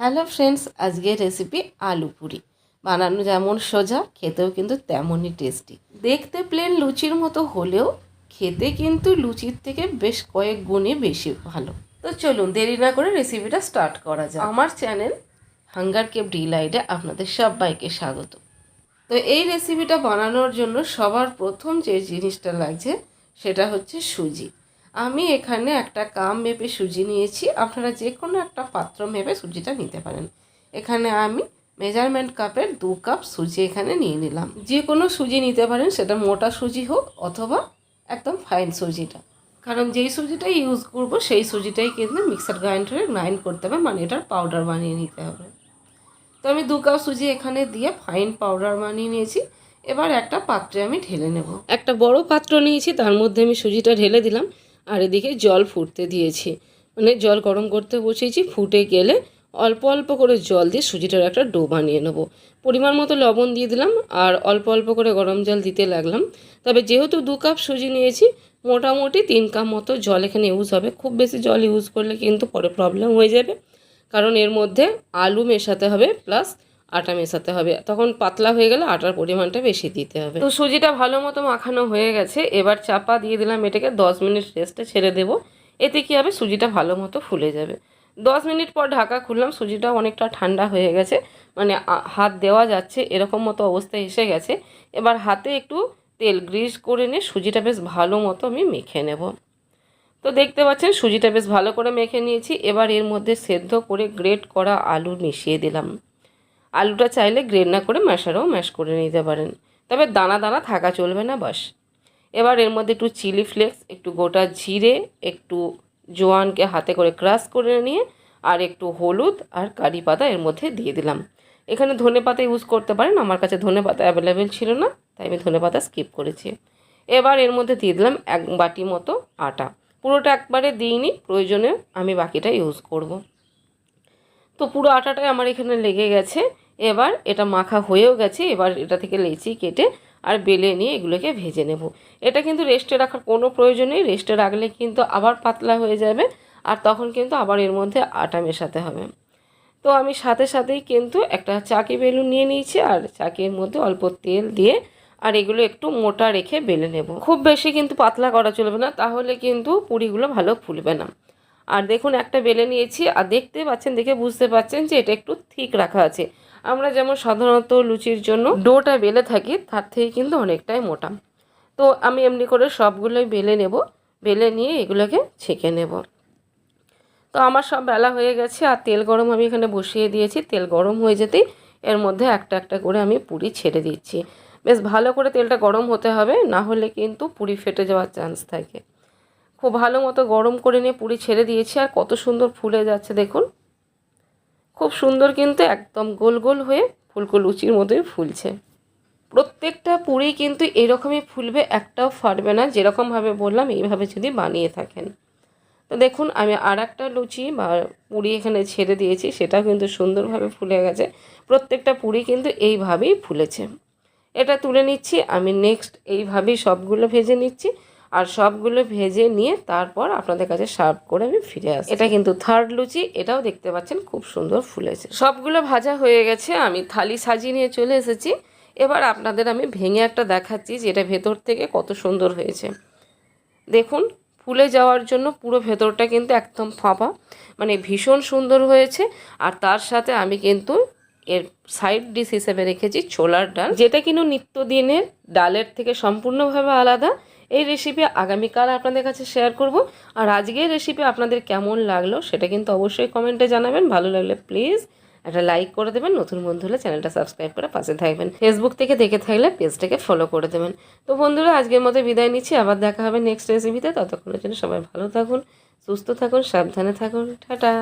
Hello friends, আজকের recipe আলু পুরি। বানানো যেমন সোজা, খেতেও কিন্তু তেমনই টেস্টি। দেখতে প্লেন লুচির মতো হলেও খেতে কিন্তু লুচির থেকে বেশ কয়েক গুণে বেশি ভালো। তো চলুন দেরি না করে রেসিপিটা স্টার্ট করা যায়। আমার চ্যানেল হাঙ্গার কেপ ডিলাইটে আপনাদের সবাইকে স্বাগত। তো এই রেসিপিটা বানানোর জন্য সবার প্রথম যে জিনিসটা লাগছে সেটা হচ্ছে সুজি। আমি এখানে একটা কাপ মেপে সুজি নিয়েছি, আপনারা যে কোনো একটা পাত্র মেপে সুজিটা নিতে পারেন। এখানে আমি মেজারমেন্ট কাপের 2 কাপ সুজি এখানে নিয়ে নিলাম। যে কোনো সুজি নিতে পারেন, সেটা মোটা সুজি হোক অথবা একদম ফাইন সুজিটা, কারণ যেই সুজিটা ইউজ করব সেই সুজিটাই কিন্তু মিক্সার গ্রাইন্ডারে গ্রাইন্ড করতে হবে, মানে এটার পাউডার বানিয়ে নিতে হবে। তো আমি 2 কাপ সুজি এখানে দিয়ে ফাইন পাউডার বানিয়ে নিয়েছি। এবার একটা পাত্রে আমি ঢেলে নেব। একটা বড় পাত্র নিয়েছি, তার মধ্যে আমি সুজিটা ঢেলে দিলাম আর এদিকে জল ফুটতে দিয়েছি, মানে জল গরম করতে বসিয়েছি। ফুটে গেলে অল্প অল্প করে জল দিয়ে সুজিটার একটা ডো বানিয়ে নেব। পরিমাণ মতো লবণ দিয়ে দিলাম আর অল্প অল্প করে গরম জল দিতে লাগলাম। তবে যেহেতু 2 কাপ সুজি নিয়েছি, মোটামুটি 3 কাপ মতো জল এখানে ইউজ হবে। খুব বেশি জল ইউজ করলে কিন্তু পরে প্রবলেম হয়ে যাবে, কারণ এর মধ্যে আলু মেশাতে হবে প্লাস আটা মেশাতে হবে। তখন পাতলা হয়ে গেলে আটার পরিমাণটা বেশি দিতে হবে। তো সুজিটা ভালো মতো মাখানো হয়ে গেছে। এবার চাপা দিয়ে দিলাম, এটাকে 10 মিনিট রেস্টে ছেড়ে দেব। এতে কী হবে, সুজিটা ভালো মতো ফুলে যাবে। 10 মিনিট পর ঢাকা খুললাম, সুজিটা অনেকটা ঠান্ডা হয়ে গেছে, মানে হাত দেওয়া যাচ্ছে এরকম মতো অবস্থায় এসে গেছে। এবার হাতে একটু তেল গ্রিস করে নিয়ে সুজিটা বেশ ভালো মতো আমি মেখে নেব। তো দেখতে পাচ্ছেন সুজিটা বেশ ভালো করে মেখে নিয়েছি। এবার এর মধ্যে সেদ্ধ করে গ্রেট করা আলু মিশিয়ে দিলাম। আলুটা চাইলে গ্রেট না করে ম্যাশারও ম্যাশ করে নিতে পারেন, তবে দানা দানা থাকা চলবে না, বাস। এবার এর মধ্যে একটু চিলি ফ্লেক্স, একটু গোটা জিরে, একটু জোয়ানকে হাতে করে ক্রাশ করে নিয়ে আর একটু হলুদ আর কারি পাতা এর মধ্যে দিয়ে দিলাম। এখানে ধনে পাতা ইউজ করতে পারেন, আমার কাছে ধনে পাতা অ্যাভেলেবেল ছিল না, তাই আমি ধনে পাতা স্কিপ করেছি। এবার এর মধ্যে দিয়ে দিলাম 1 বাটি মতো আটা। পুরোটা একবারে দিইনি, প্রয়োজনে আমি বাকিটা ইউজ করব। তো পুরো আটাটাই আমার এখানে লেগে গেছে। এবার এটা মাখা হয়েও গেছে। এবার এটা থেকে লেচি কেটে আর বেলে নিয়ে এগুলোকে ভেজে নেব। এটা কিন্তু রেস্টে রাখার কোনো প্রয়োজন নেই, রেস্টে রাখলে কিন্তু আবার পাতলা হয়ে যাবে আর তখন কিন্তু আবার এর মধ্যে আটা মেশাতে হবে। তো আমি সাথে সাথেই কিন্তু একটা চাকি বেলুন নিয়ে নিয়েছি আর চাকির মধ্যে অল্প তেল দিয়ে আর এগুলো একটু মোটা রেখে বেলে নেব। খুব বেশি কিন্তু পাতলা করা চলবে না, তাহলে কিন্তু পুরিগুলো ভালো ফুলবে না। আর দেখুন একটা বেলে নিয়েছি আর দেখতে পাচ্ছেন, দেখে বুঝতে পাচ্ছেন যে এটা একটু ঠিক রাখা আছে। আমরা যেমন সাধারণত লুচির জন্য ডোটা বেলে থাকি, তার থেকে কিন্তু অনেকটাই মোটা। তো আমি এমনি করে সবগুলোই বেলে নেব, বেলে নিয়ে এগুলোকে ছেঁকে নেব। তো আমার সব বেলা হয়ে গেছে আর তেল গরম আমি এখানে বসিয়ে দিয়েছি। তেল গরম হয়ে যেতেই এর মধ্যে একটা একটা করে আমি পুরি ছেড়ে দিচ্ছি। বেশ ভালো করে তেলটা গরম হতে হবে, না হলে কিন্তু পুরি ফেটে যাওয়ার চান্স থাকে। খুব ভালো মতো গরম করে নিয়ে পুরি ছেড়ে দিয়েছি আর কত সুন্দর ফুলে যাচ্ছে দেখুন। খুব সুন্দর, কিন্তু একদম গোল গোল হয়ে ফুলকো লুচির মতোই ফুলছে। প্রত্যেকটা পুরি কিন্তু এরকমই ফুলবে, একটাও ফাটবে না। যেরকমভাবে বললাম এইভাবে যদি বানিয়ে থাকেন। তো দেখুন আমি আর একটা লুচি বা পুরি এখানে ছেড়ে দিয়েছি, সেটাও কিন্তু সুন্দরভাবে ফুলে গেছে। প্রত্যেকটা পুরি কিন্তু এইভাবেই ফুলেছে। এটা তুলে নিচ্ছি আমি। নেক্সট এইভাবেই সবগুলো ভেজে নিচ্ছি আর সবগুলো ভেজে নিয়ে তারপর আপনাদের কাছে সার্ভ করে আমি ফিরে আসছি। এটা কিন্তু থার্ড লুচি, এটাও দেখতে পাচ্ছেন খুব সুন্দর ফুলেছে। সবগুলো ভাজা হয়ে গেছে, আমি থালি সাজিয়ে নিয়ে চলে এসেছি। এবার আপনাদের আমি ভেঙে একটা দেখাচ্ছি যে এটা ভেতর থেকে কত সুন্দর হয়েছে। দেখুন ফুলে যাওয়ার জন্য পুরো ভেতরটা কিন্তু একদম ফাঁপা, মানে ভীষণ সুন্দর হয়েছে। আর তার সাথে আমি কিন্তু এর সাইড ডিশ হিসেবে রেখেছি ছোলার ডাল, যেটা কিন্তু নিত্যদিনের ডালের থেকে সম্পূর্ণভাবে আলাদা। এই রেসিপি আগামীকাল আপনাদের কাছে শেয়ার করব। আর আজকের রেসিপি আপনাদের কেমন লাগলো সেটা কিন্তু অবশ্যই কমেন্টে জানাবেন। ভালো লাগলে প্লিজ একটা লাইক করে দেবেন, নতুন বন্ধু হলে চ্যানেলটা সাবস্ক্রাইব করে পাশে থাকবেন। ফেসবুক থেকে দেখে থাকলে পেজটাকে ফলো করে দেবেন। তো বন্ধুরা আজকের মতো বিদায় নিচ্ছি, আবার দেখা হবে নেক্সট রেসিপিতে। ততক্ষণের জন্য সবাই ভালো থাকুন, সুস্থ থাকুন, সাবধানে থাকুন, টাটা।